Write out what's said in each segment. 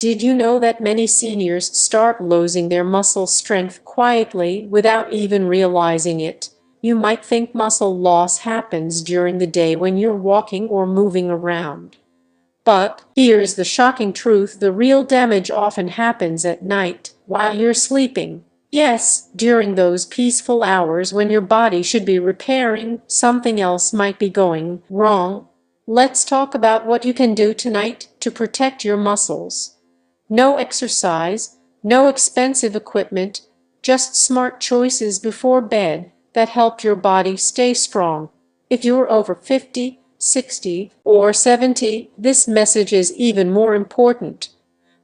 Did you know that many seniors start losing their muscle strength quietly without even realizing it? You might think muscle loss happens during the day when you're walking or moving around. But here's the shocking truth: the real damage often happens at night, while you're sleeping. Yes, during those peaceful hours when your body should be repairing, something else might be going wrong. Let's talk about what you can do tonight to protect your muscles. No exercise, no expensive equipment, just smart choices before bed that help your body stay strong. If you're over 50, 60, or 70, this message is even more important.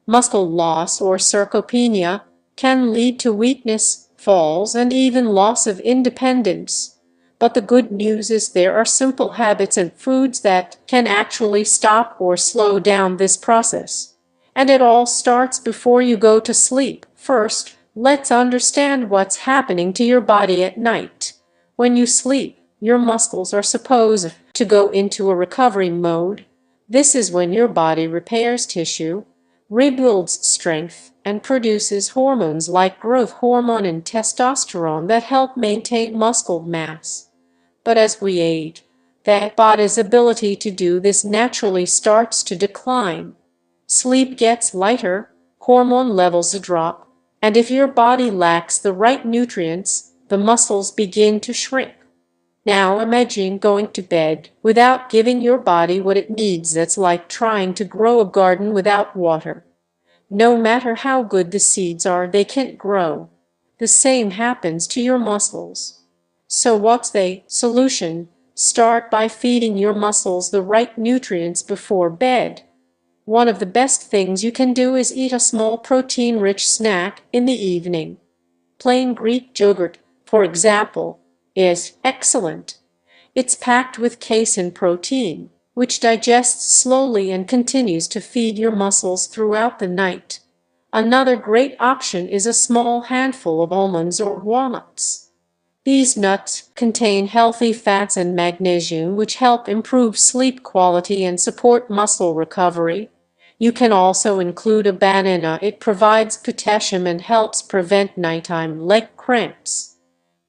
Muscle loss or sarcopenia can lead to weakness, falls, and even loss of independence. But the good news is there are simple habits and foods that can actually stop or slow down this process. And it all starts before you go to sleep. First, let's understand what's happening to your body at night. When you sleep, your muscles are supposed to go into a recovery mode. This is when your body repairs tissue, rebuilds strength, and produces hormones like growth hormone and testosterone that help maintain muscle mass. But as we age, that body's ability to do this naturally starts to decline. Sleep gets lighter, hormone levels drop, and if your body lacks the right nutrients, the muscles begin to shrink. Now imagine going to bed without giving your body what it needs. That's like trying to grow a garden without water. No matter how good the seeds are, they can't grow. The same happens to your muscles. So what's the solution? Start by feeding your muscles the right nutrients before bed. One of the best things you can do is eat a small protein-rich snack in the evening. Plain Greek yogurt, for example, is excellent. It's packed with casein protein, which digests slowly and continues to feed your muscles throughout the night. Another great option is a small handful of almonds or walnuts. These nuts contain healthy fats and magnesium, which help improve sleep quality and support muscle recovery. You can also include a banana. It provides potassium and helps prevent nighttime leg cramps.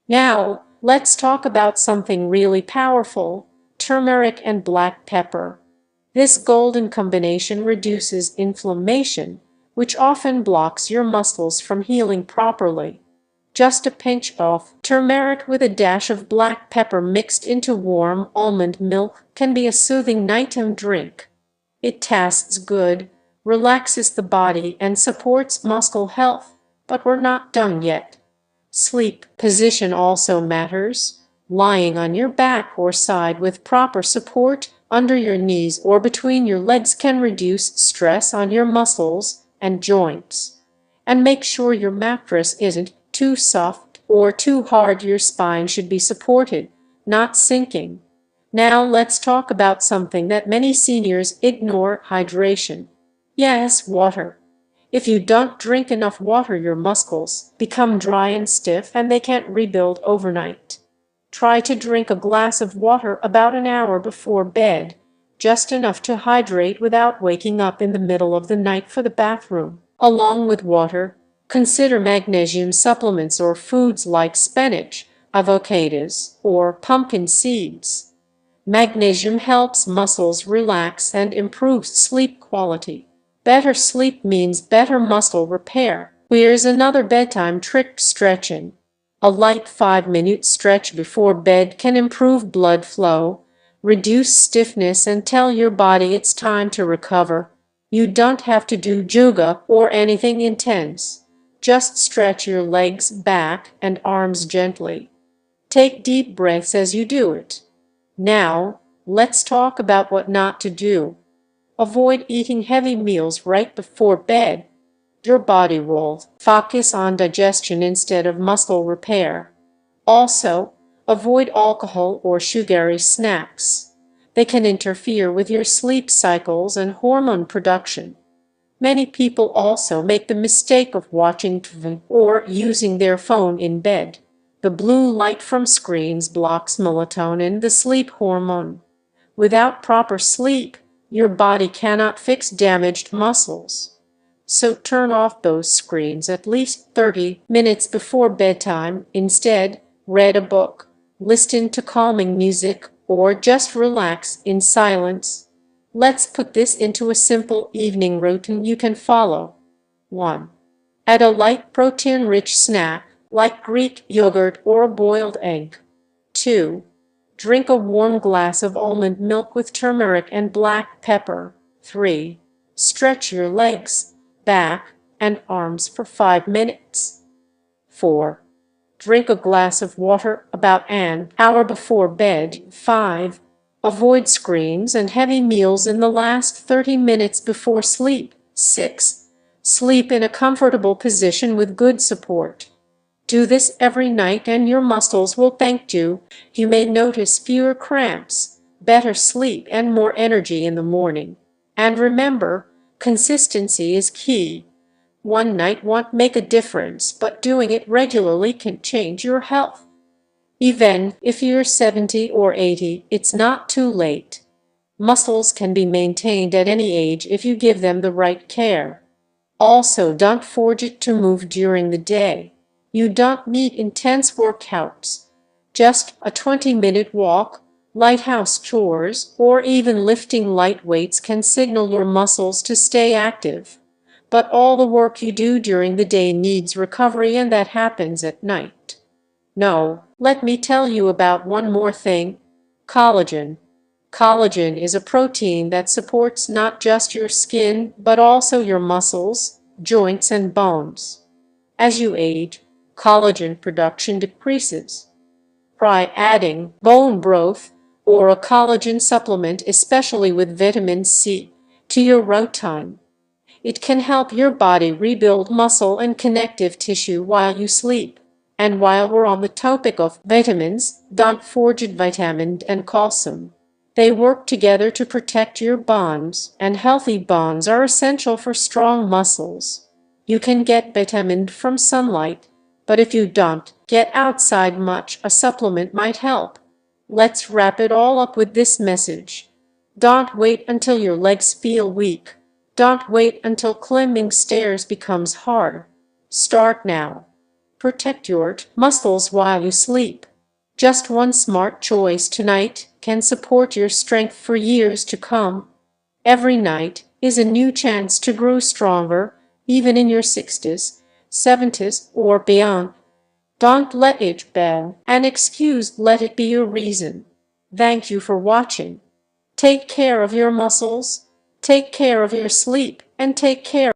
Now, let's talk about something really powerful: turmeric and black pepper. This golden combination reduces inflammation, which often blocks your muscles from healing properly. Just a pinch of turmeric with a dash of black pepper mixed into warm almond milk can be a soothing nighttime drink. It tastes good, relaxes the body, and supports muscle health. But we're not done yet. Sleep position also matters. Lying on your back or side with proper support under your knees or between your legs can reduce stress on your muscles and joints. And make sure your mattress isn't too soft or too hard. Your spine should be supported, not sinking. Now let's talk about something that many seniors ignore: hydration. Yes, water. If you don't drink enough water, your muscles become dry and stiff and they can't rebuild overnight. Try to drink a glass of water about an hour before bed, just enough to hydrate without waking up in the middle of the night for the bathroom. Along with water, consider magnesium supplements or foods like spinach, avocados, or pumpkin seeds. Magnesium helps muscles relax and improves sleep quality. Better sleep means better muscle repair. Here's another bedtime trick: stretching. A light 5-minute stretch before bed can improve blood flow, reduce stiffness, and tell your body it's time to recover. You don't have to do yoga or anything intense. Just stretch your legs, back, and arms gently. Take deep breaths as you do it. Now, let's talk about what not to do. Avoid eating heavy meals right before bed. Your body will focus on digestion instead of muscle repair. Also, avoid alcohol or sugary snacks. They can interfere with your sleep cycles and hormone production. Many people also make the mistake of watching TV or using their phone in bed. The blue light from screens blocks melatonin, the sleep hormone. Without proper sleep, your body cannot fix damaged muscles. So turn off those screens at least 30 minutes before bedtime. Instead, read a book, listen to calming music, or just relax in silence. Let's put this into a simple evening routine you can follow. 1. Add a light protein-rich snack, like Greek yogurt or a boiled egg. 2. Drink a warm glass of almond milk with turmeric and black pepper. 3. Stretch your legs, back, and arms for 5 minutes. 4. Drink a glass of water about an hour before bed. 5. Avoid screens and heavy meals in the last 30 minutes before sleep. 6. Sleep in a comfortable position with good support. Do this every night and your muscles will thank you. You may notice fewer cramps, better sleep, and more energy in the morning. And remember, consistency is key. One night won't make a difference, but doing it regularly can change your health. Even if you're 70 or 80, it's not too late. Muscles can be maintained at any age if you give them the right care. Also, don't forget to move during the day. You don't need intense workouts. Just a 20-minute walk, light house chores, or even lifting light weights can signal your muscles to stay active. But all the work you do during the day needs recovery, and that happens at night. No, let me tell you about one more thing: collagen. Collagen is a protein that supports not just your skin, but also your muscles, joints, and bones. As you age, collagen production decreases. Try adding bone broth or a collagen supplement, especially with vitamin C, to your routine. It can help your body rebuild muscle and connective tissue while you sleep. And while we're on the topic of vitamins, don't forget vitamin D and calcium. They work together to protect your bones, and healthy bones are essential for strong muscles. You can get vitamin D from sunlight, but if you don't get outside much, a supplement might help. Let's wrap it all up with this message. Don't wait until your legs feel weak. Don't wait until climbing stairs becomes hard. Start now. Protect your muscles while you sleep. Just one smart choice tonight can support your strength for years to come. Every night is a new chance to grow stronger, even in your 60s, 70s, or beyond. Don't let age be an excuse, let it be your reason. Thank you for watching. Take care of your muscles, take care of your sleep, and take care